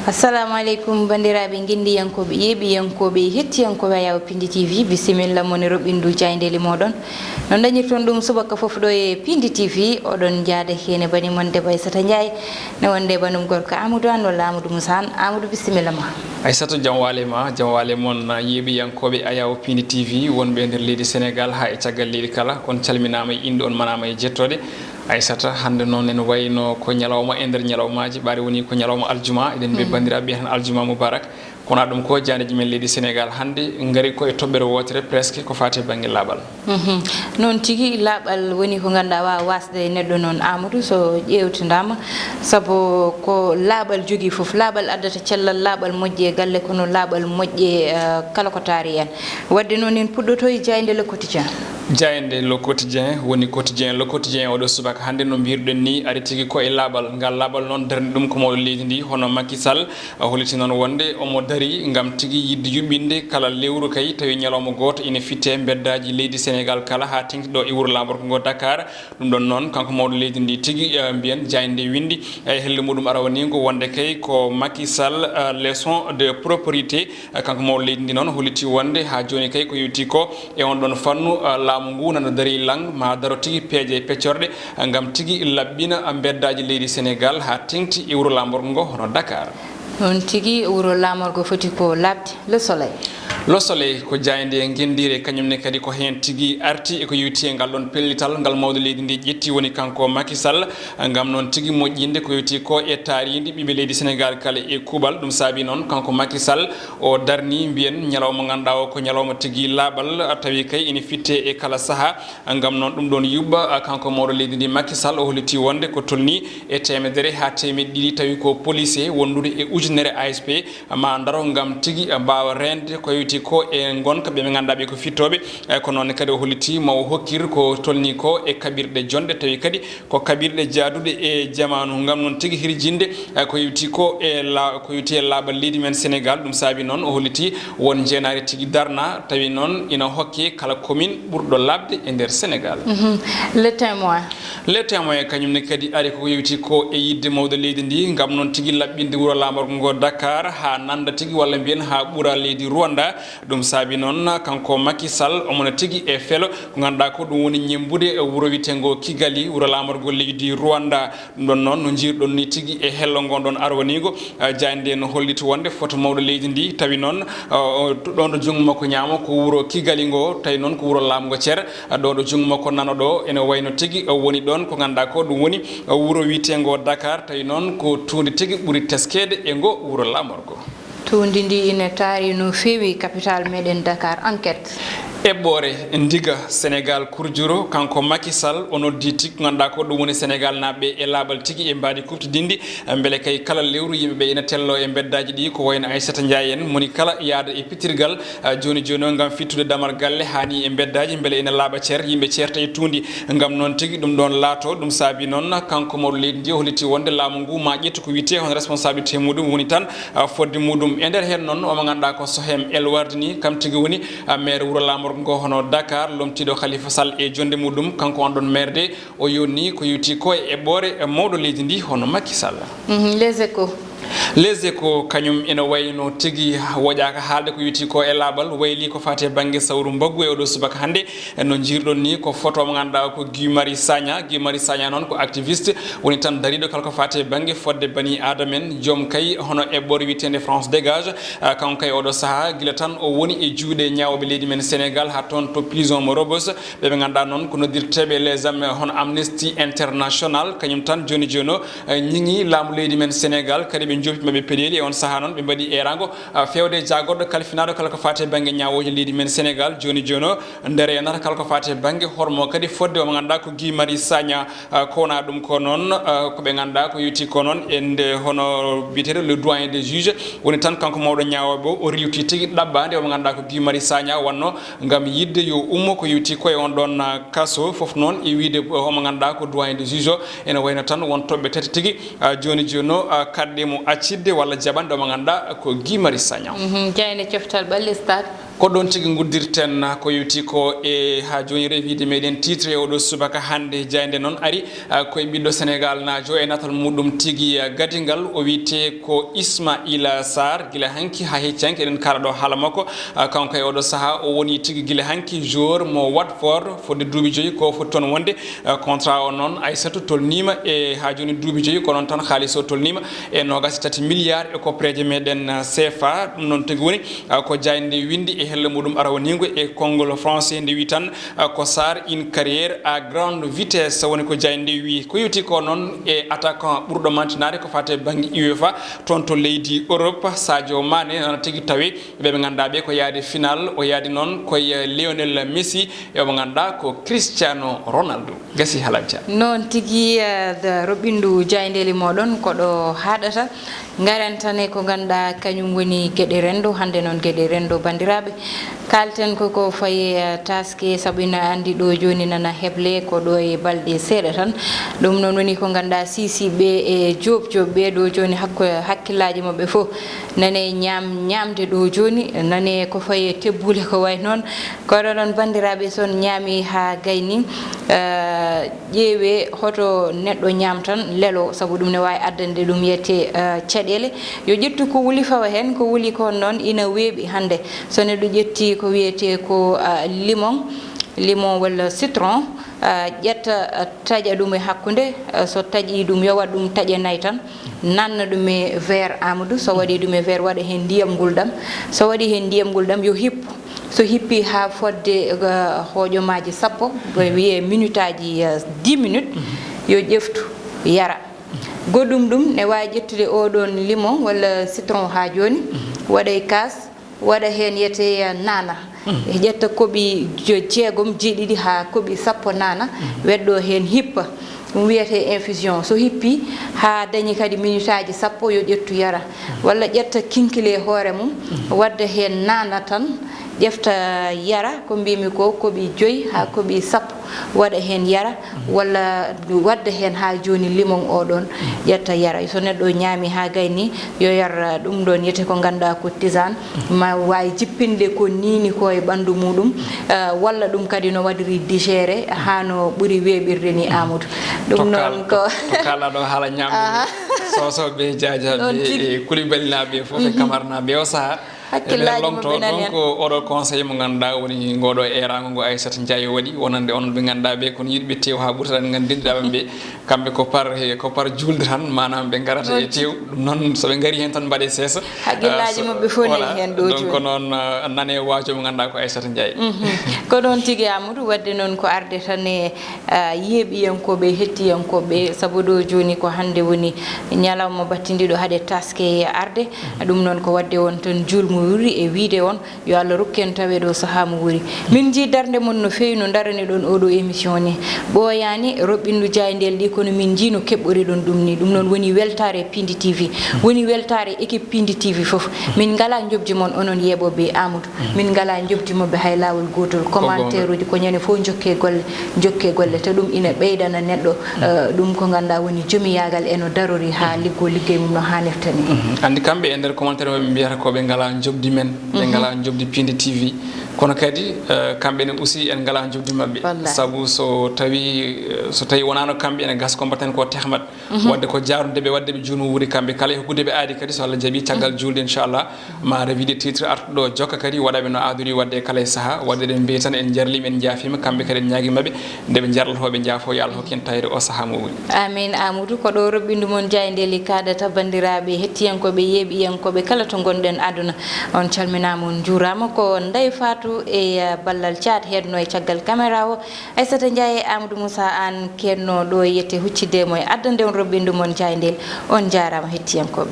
Assalamu alaikum bandiraɓe guindiyankoɓe yeeɓiyankoɓe hettiyankoɓe Ayaw Pindi TV bisimilla moni roɓindu jayndeli moɗon no dañirton ɗum subaka foof ɗo e Pindi TV oɗon jaada hene bani mon debbo Aissata Ndiaye ne wonde banum gorko Amadou An walla Amadou Moussa An. Amadou bisimilla ma. Aissata jam wale mon yeeɓiyankoɓe Ayaw Pindi TV wonɓe nder leydi Sénégal ha e caggal leydi kala on calminama e inde on manama e jettode Aissata hande noon en wayno ko ñalawma e nder ñalawmaji ɓaari woni ko ñalawma aljuma eɗen mbi bandiraɓe tan aljuma moubarak kono ɗum ko janeji men leydi Sénégal hande ngari ko e toɓɓere wotere presque ko fate banggue laaɓal noon tigui laaɓal woni ko ganduɗa wawa wasde neɗɗo noon Amadou so ƴewtidama saabu ko laaɓal jogui foof laaɓal addata cellal laaɓal moƴƴi e galle kono laaɓal moƴƴi kala ko taari en wadde noon en puɗɗoto e jayde le quotidien jayande le quotidien woni quotidien le quotidien oɗo subaka hande no mbirɗen ni ari tigui ko e laaɓal ngal laaɓal noon darde ɗum ko mawɗo leydi ndi hono Macky Sall holiti noon wonde omo dari gam tigui yidde yuɓɓinde kala lewru kay tawi ñalawma goto ina fitte beddaji leydi Sénégal kala ha tengtiɗo e wuuro lamorko ngo Dakar ɗum ɗon noon kanko mawɗo leydi ndi tigui mbiyen jayande windi e helle muɗum arawani ngo wonde kay ko Macky Sall leçon de propriété kanko mawɗo leydi ndi noon holiti wonde ha joni kay ko yewti ko e on ɗon fannu laamu ngu nana dari lang ma daro tigui peeje peccorɗe gam tigui laɓɓina beddaji leydi Sénégal ha tengti e wuuro lamorko ngo hono Dakar on tigui wuuro lamorgo foti ko labde le soleil ko jayde gendire kañumne kadi ko hen tigui arti e ko yewti e ngal ɗon pellital ngal mawdo leydi ndi ƴetti woni kanko Macky Sall gam noon tigui moƴƴinde ko yewti ko e taaridi ɓiɓe leydi Sénégal kala e kuuɓal ɗum saabi noon kanko Macky Sall o darni mbiyen ñalawma ganduɗa o ko ñalawma tigui laaɓal tawi kay ina fitte e kala saaha gam noon ɗum ɗon yubba kanko mawɗo leydi ndi Macky Sall o holiti wonde ko tolni e temedere ha temeɗɗe ɗiɗi tawi ko policier wondude e ujunere ASP ma daro gam tigui mbawa rende ko yewti ko e gonka ɓe ganduɗa ɓe ko fittoɓe ko noon kadi o holliti mawo hokkir ko tolni ko e kaɓirɗe jonɗe tawi kadi ko kaɓirɗe jaaduɗe e jamanu gam noon tigui hirjinde ko yewti ko e ko yewti e laaɓal leydi men Sénégal ɗum saabi noon o holliti won jeenari tigui darna tawi noon ina hokke kala commune ɓurɗo labde e nder Sénégal le témoin kañumne kadi ari ko yewti ko e yidde mawɗo leydi ndi gam noon tigui laɓɓinde wuuro lamorgo ngo Dakar ha nanda tigui walla mbiyen ha ɓuura leydi Rwanda ɗum saabi noon kanko Macky Sall omona tigui e felo ko ganduɗa ko ɗum woni ñembude wuuro witengo Kigali wuuro lamorgo leydi Rwanda ɗum ɗon noon no jirɗon ni tigui e hello gonɗon arwanigo jayde no holliti wonde photo mawɗo leydi ndi tawi noon ɗon ɗo jungo makko ñaamo ko wuuro Kigali ngo tawi noon ko wuuro lamgo Thier ɗo ɗo jungo makko nano ɗo ene wayno tigui woni ɗon ko ganduɗa ko ɗum woni wuuro witengo Dakar tawi noon ko tundi tigui ɓuuri teskede e ngo wuuro lamorgo tundi ndi ina taari no feewi capital meɗen Dakar enquête eɓɓore ndiga Sénégal kurjuro kanko Macky Sall o noddi tigui ganduɗa ko ɗum woni Sénégal naɓe e laaɓal tigui e mbadi kuftidinde beele kay kala lewru yimɓeɓe ina tello e beddaji ɗi ko wayno Aissata Ndiaye en moni kala yaada e pittirgal joni joni o gam fittude damar galle hani e beddaji beele ina laaɓa ceer yimɓe ceerta e tundi gam noon tigui ɗum ɗon laato ɗum saabi noon kanko mawɗo leydi ndi holliti wonde laamu ngu ma ƴettu ko wiite hono responsabilité muɗum woni tan fodde muɗum e nder hen noon omo ganduɗa ko Sohem El Wardini kam tigui woni maire wuuro lamorgo ngo hono Dakar lomtiɗo Khalifa Sall e jonde muɗum kanko on ɗon maire de o yonni ko yewti ko e eɓɓore mawɗo leydi ndi hono Macky Sall les échos kañum ina wayno tigui woƴaka haalde ko yewti ko e laaɓal wayli ko fate banggue sawru mbaggu e oɗo subaka hande no jirɗon ni ko photo mo ganduɗa ko Guy Marius Sagna noon ko activiste woni tan dariɗo kala ko fate banggue fodde bani adama en joom kay hono eɓɓore witende France dégage kanko kay oɗo saaha guila tan o woni e juuɗe ñawoɓe leydi men Sénégal ha toon to prison mo Rebeuss ɓe ganduɗa noon ko noddirteɓe les amis hono Amnesty International kañum tan joni joni o ñiŋi laamu leydi men Sénégal kadi ɓe joppimaɓe peɗeli e on saaha noon ɓe mbaɗi erango fewde jagorɗo kalfinaɗo kala ko fate banggue ñawoji leydi men Sénégal joni joni o nder enata kala ko fate banggue hormo kadi fodde omo ganduɗa ko Guy Marius Sagna kowna ɗum ko noon koɓe ganduɗa ko yewti ko noon ende hono biteɗo le doyen des juges woni tan kanko mawɗo ñawoɓe o rewti tigui ɗabbade omo ganduɗa ko Guy Marius Sagna wanno gam yidde yo ummo ko yewti ko e on ɗon kaso foof noon e wiide omo ganduɗa ko doyen des juges o ene wayno tan won toɓɓe tati tigui joni joni o kaddemo accidde walla jaɓande omo ganduɗa ko Guy Marius Sagna jayne coftal ɓalle stade ko don tigi guddirten ko yuti ko e ha joni revide meden titre o do subaka hande jande non ari ko e biddo Sénégal na jo e natal mudum tigi gadingal o wite ko Ismaila Sarr gila hanki ha heccanke en kala do hala mako kanko e odo saha o woni tigi gila hanki jour mo Watford fodde duubi joyi ko fo ton wonde contrat o non Aissatou tolnima e ha joni duubi joyi ko non tan khaliso tolnima e no gasi 3 milliards e ko preje meden CFA non tigi woni ko jayde windi e helle mudum arawoningo e kongol français ndi wi tan ko Sarr une carrière à grande vitesse woni ko jayde wi ko yuti ko non e attaquant burdo mantinare ko fate bangi UEFA ton to leydi Europe Sadio Mané non tigi tawi be ganda be ko yaade final o yaadi non ko Lionel Messi e mo ganda ko Cristiano Ronaldo gasi halalta non tigi robindu jayndeli modon ko do hadata garantane ko ganda kanyum woni gede rendo hande non gede rendo bandirabe kalten ko faye taske sabina andi do joni nana heble ko do e balde seeda tan dum non woni ko ganda sisi be e job be do joni hakkilaaji mabbe fo nane nyamde do joni nane ko faye tebbule ko way non ko don bandirabe son nyami ha gayni jeewe hoto neddo nyam tan lelo sabu dum ne way addande dum yete cadele yo jettu ko wuli fawa hen ko wuli ko non ina weebi hande so ne do jetti ko wiete ko limon wala citron jetta taja dum e hakkunde so taji dum yo wadum taje nay tan nanna dum e verre Amadou so wadi dum e verre wada hen ndiyam guldam so wadi hen ndiyam guldam yo hippu so hippi ha fodde hojomaaji sappo bo wiye minutaji 10 minutes yo jeftu yara godum dum ne way jettude o don limon wala citron ha joni wada kas wada hen yete nana e jetta kobi jeegom jeedidi ha kobi sappo nana weddo hen hippa wiyete infusion so hippi ha dañi kadi minutaji sappo yo jettu yara walla jetta kinkile hoore mum wadda hen nana tan jefta yara ko mbimi ko kobi joyi ha kobi sappo wada hen yara walla wadda hen ha joni limon o don jetta yara so neddo nyami ha gayni yo yar dum don yete ko ganda ko tisane ma way jippinde ko nini ko e bandu mudum walla dum kadi no wadiri digéré hano buri webirde ni Amadou dum non ko kala do hala nyamde so be jaaja be kulibali nabe fofe kamarna be o sa hakkillaji mabbe nan ko odo conseil mo ganda woni ngodo erango ngo Aissatou Ndiaye wadi wonande on be ganda be ko yidbe tew ha burtan gandindabe be kambe ko par julde tan manam be garata e tew dum non so be ngari hen tan bade sesa hakkillaji mabbe foni hen do donc non nane waajo mo ganda ko Aissatou Ndiaye ko don tigi Amadou wadde non ko arde tan e yebi yankobe hetti yankobe sabudo joni ko hande woni nyalawma battindido hade taske arde dum non ko wadde won tan julmu wuri e wiide on yo Allah rukken tawe do sahamu wuri min ji darde mon no feewi no darani don odo émission ni boyani robindu jayndel di kono min ji no kebbori don dum ni dum non woni weltare Pindi TV woni weltare équipe Pindi TV fof min ngala njobdi mon onon yebobe Amadou min ngala njobdi mabbe hay lawol gotol commentaire uji ko nyane fo jokke golle te dum ina beydana neddo dum ko ganda woni jomi yagal eno darori ha liggey mum no haneftani andi kambe e der commentaire mabbe mbiyata ko be ngala jobdi men be ngala jobdi Pindi TV kono kadi kambe ne aussi en ngala jobdi mabbe sabu so tawi wonano kambe en gas combatten ko tehmat wadde ko jaarunde be wadde be junu wuri kambe kala e gudde be aadi kadi so Allah jabi tagal julde inchallah ma revide titre artudo jokka kadi wadabe no aduri wadde kala saha wadde den be tan en jarlim en jaafima kambe kadi nyaagi mabbe de be jarlatobe jaafo yalla hokken tayre o saha mo woni amin Amadou ko do robbindu mon jayndeli kadata bandirabe hettiyankobe yebiyankobe kala to gonden aduna on calminama on jurama ko Ndeye Fatou e ballal chat hedno e caggal caméra o Aissatou Ndiaye Amadou Moussa an kenno do yete huccidemo e addande on robbindu mon jayndel on jarama hettiyankobe